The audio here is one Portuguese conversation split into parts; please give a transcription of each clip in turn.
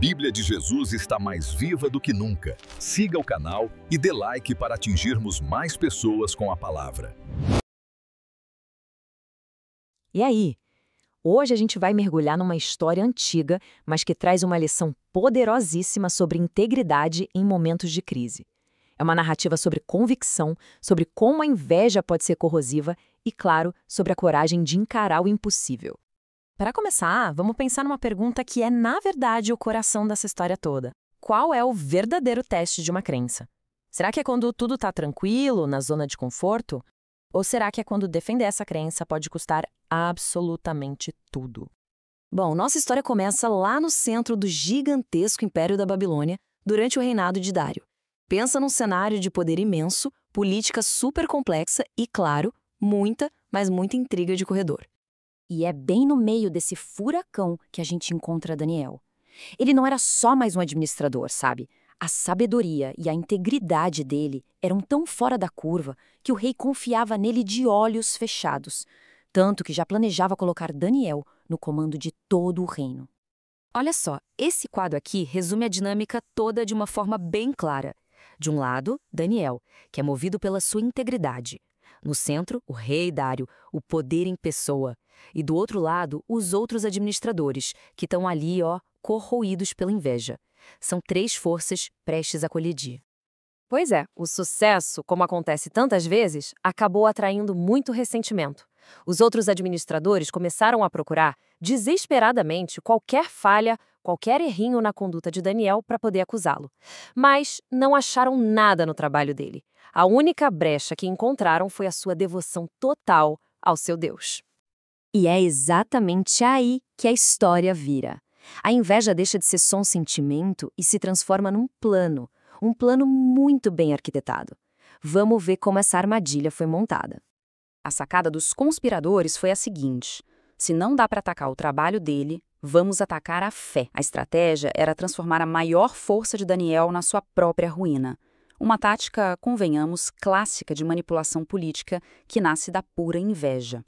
Bíblia de Jesus está mais viva do que nunca. Siga o canal e dê like para atingirmos mais pessoas com a palavra. E aí? Hoje a gente vai mergulhar numa história antiga, mas que traz uma lição poderosíssima sobre integridade em momentos de crise. É uma narrativa sobre convicção, sobre como a inveja pode ser corrosiva e, claro, sobre a coragem de encarar o impossível. Para começar, vamos pensar numa pergunta que é, na verdade, o coração dessa história toda. Qual é o verdadeiro teste de uma crença? Será que é quando tudo está tranquilo, na zona de conforto? Ou será que é quando defender essa crença pode custar absolutamente tudo? Bom, nossa história começa lá no centro do gigantesco Império da Babilônia, durante o reinado de Dário. Pensa num cenário de poder imenso, política super complexa e, claro, muita, mas muita intriga de corredor. E é bem no meio desse furacão que a gente encontra Daniel. Ele não era só mais um administrador, sabe? A sabedoria e a integridade dele eram tão fora da curva que o rei confiava nele de olhos fechados, tanto que já planejava colocar Daniel no comando de todo o reino. Olha só, esse quadro aqui resume a dinâmica toda de uma forma bem clara. De um lado, Daniel, que é movido pela sua integridade. No centro, o rei Dário, o poder em pessoa. E do outro lado, os outros administradores, que estão ali, corroídos pela inveja. São três forças prestes a colidir. Pois é, o sucesso, como acontece tantas vezes, acabou atraindo muito ressentimento. Os outros administradores começaram a procurar, desesperadamente, qualquer falha, qualquer errinho na conduta de Daniel para poder acusá-lo. Mas não acharam nada no trabalho dele. A única brecha que encontraram foi a sua devoção total ao seu Deus. E é exatamente aí que a história vira. A inveja deixa de ser só um sentimento e se transforma num plano. Um plano muito bem arquitetado. Vamos ver como essa armadilha foi montada. A sacada dos conspiradores foi a seguinte: se não dá para atacar o trabalho dele, vamos atacar a fé. A estratégia era transformar a maior força de Daniel na sua própria ruína. Uma tática, convenhamos, clássica de manipulação política que nasce da pura inveja.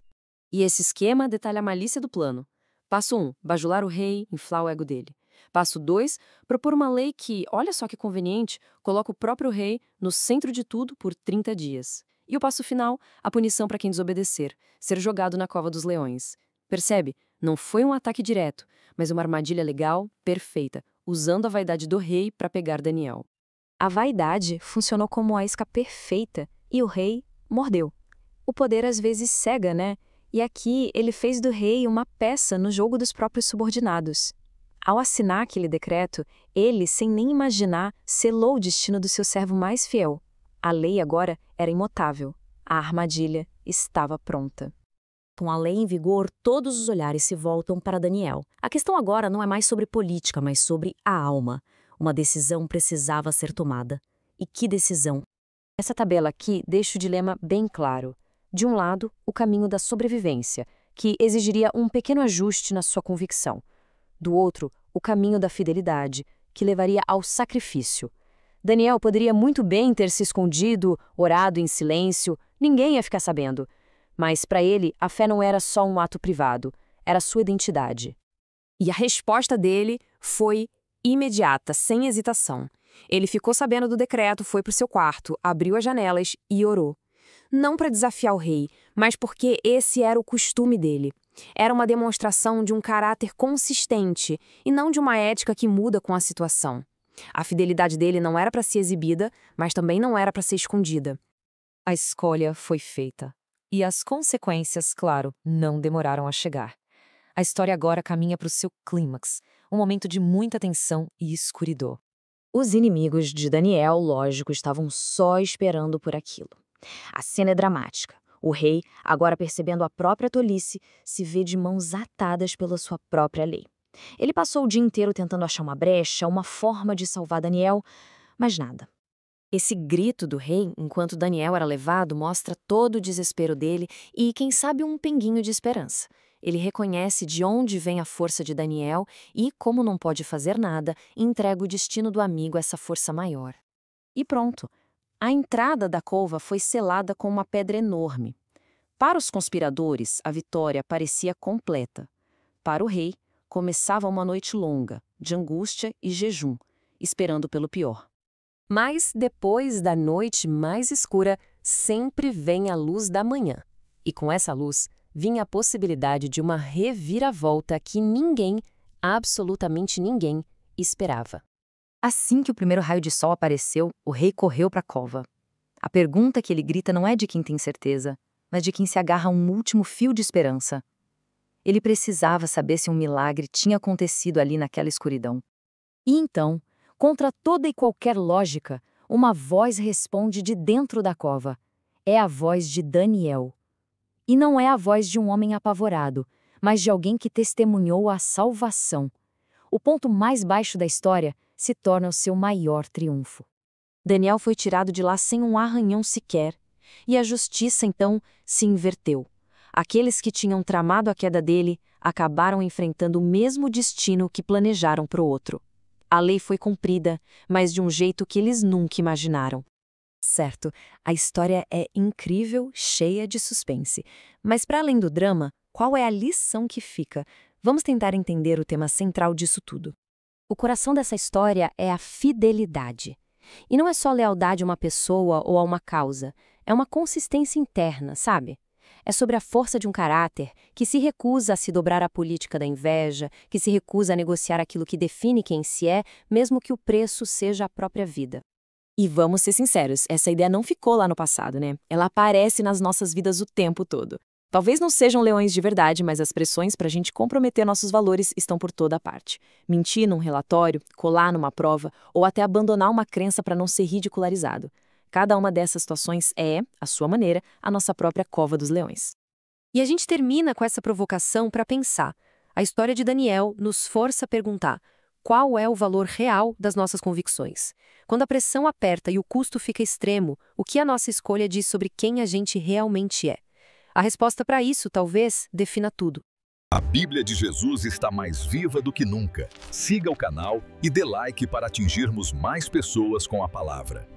E esse esquema detalha a malícia do plano. Passo 1, bajular o rei, inflar o ego dele. Passo 2, propor uma lei que, olha só que conveniente, coloca o próprio rei no centro de tudo por 30 dias. E o passo final, a punição para quem desobedecer, ser jogado na cova dos leões. Percebe? Não foi um ataque direto, mas uma armadilha legal, perfeita, usando a vaidade do rei para pegar Daniel. A vaidade funcionou como a isca perfeita e o rei mordeu. O poder às vezes cega, né? E aqui ele fez do rei uma peça no jogo dos próprios subordinados. Ao assinar aquele decreto, ele, sem nem imaginar, selou o destino do seu servo mais fiel. A lei agora era imutável. A armadilha estava pronta. Com a lei em vigor, todos os olhares se voltam para Daniel. A questão agora não é mais sobre política, mas sobre a alma. Uma decisão precisava ser tomada. E que decisão? Essa tabela aqui deixa o dilema bem claro. De um lado, o caminho da sobrevivência, que exigiria um pequeno ajuste na sua convicção. Do outro, o caminho da fidelidade, que levaria ao sacrifício. Daniel poderia muito bem ter se escondido, orado em silêncio, ninguém ia ficar sabendo. Mas para ele, a fé não era só um ato privado, era sua identidade. E a resposta dele foi imediata, sem hesitação. Ele ficou sabendo do decreto, foi para o seu quarto, abriu as janelas e orou. Não para desafiar o rei, mas porque esse era o costume dele. Era uma demonstração de um caráter consistente e não de uma ética que muda com a situação. A fidelidade dele não era para ser exibida, mas também não era para ser escondida. A escolha foi feita. E as consequências, claro, não demoraram a chegar. A história agora caminha para o seu clímax, um momento de muita tensão e escuridão. Os inimigos de Daniel, lógico, estavam só esperando por aquilo. A cena é dramática. O rei, agora percebendo a própria tolice, se vê de mãos atadas pela sua própria lei. Ele passou o dia inteiro tentando achar uma brecha, uma forma de salvar Daniel, mas nada. Esse grito do rei, enquanto Daniel era levado, mostra todo o desespero dele e, quem sabe, um pinguinho de esperança. Ele reconhece de onde vem a força de Daniel e, como não pode fazer nada, entrega o destino do amigo a essa força maior. E pronto. A entrada da cova foi selada com uma pedra enorme. Para os conspiradores, a vitória parecia completa. Para o rei, começava uma noite longa, de angústia e jejum, esperando pelo pior. Mas depois da noite mais escura, sempre vem a luz da manhã. E com essa luz, vinha a possibilidade de uma reviravolta que ninguém, absolutamente ninguém, esperava. Assim que o primeiro raio de sol apareceu, o rei correu para a cova. A pergunta que ele grita não é de quem tem certeza, mas de quem se agarra a um último fio de esperança. Ele precisava saber se um milagre tinha acontecido ali naquela escuridão. E então, contra toda e qualquer lógica, uma voz responde de dentro da cova. É a voz de Daniel. E não é a voz de um homem apavorado, mas de alguém que testemunhou a salvação. O ponto mais baixo da história se torna o seu maior triunfo. Daniel foi tirado de lá sem um arranhão sequer, e a justiça então se inverteu. Aqueles que tinham tramado a queda dele acabaram enfrentando o mesmo destino que planejaram para o outro. A lei foi cumprida, mas de um jeito que eles nunca imaginaram. Certo, a história é incrível, cheia de suspense. Mas para além do drama, qual é a lição que fica? Vamos tentar entender o tema central disso tudo. O coração dessa história é a fidelidade. E não é só lealdade a uma pessoa ou a uma causa, é uma consistência interna, sabe? É sobre a força de um caráter que se recusa a se dobrar à política da inveja, que se recusa a negociar aquilo que define quem se é, mesmo que o preço seja a própria vida. E vamos ser sinceros, essa ideia não ficou lá no passado, né? Ela aparece nas nossas vidas o tempo todo. Talvez não sejam leões de verdade, mas as pressões para a gente comprometer nossos valores estão por toda parte. Mentir num relatório, colar numa prova ou até abandonar uma crença para não ser ridicularizado. Cada uma dessas situações é, à sua maneira, a nossa própria cova dos leões. E a gente termina com essa provocação para pensar. A história de Daniel nos força a perguntar: qual é o valor real das nossas convicções? Quando a pressão aperta e o custo fica extremo, o que a nossa escolha diz sobre quem a gente realmente é? A resposta para isso, talvez, defina tudo. A Bíblia de Jesus está mais viva do que nunca. Siga o canal e dê like para atingirmos mais pessoas com a palavra.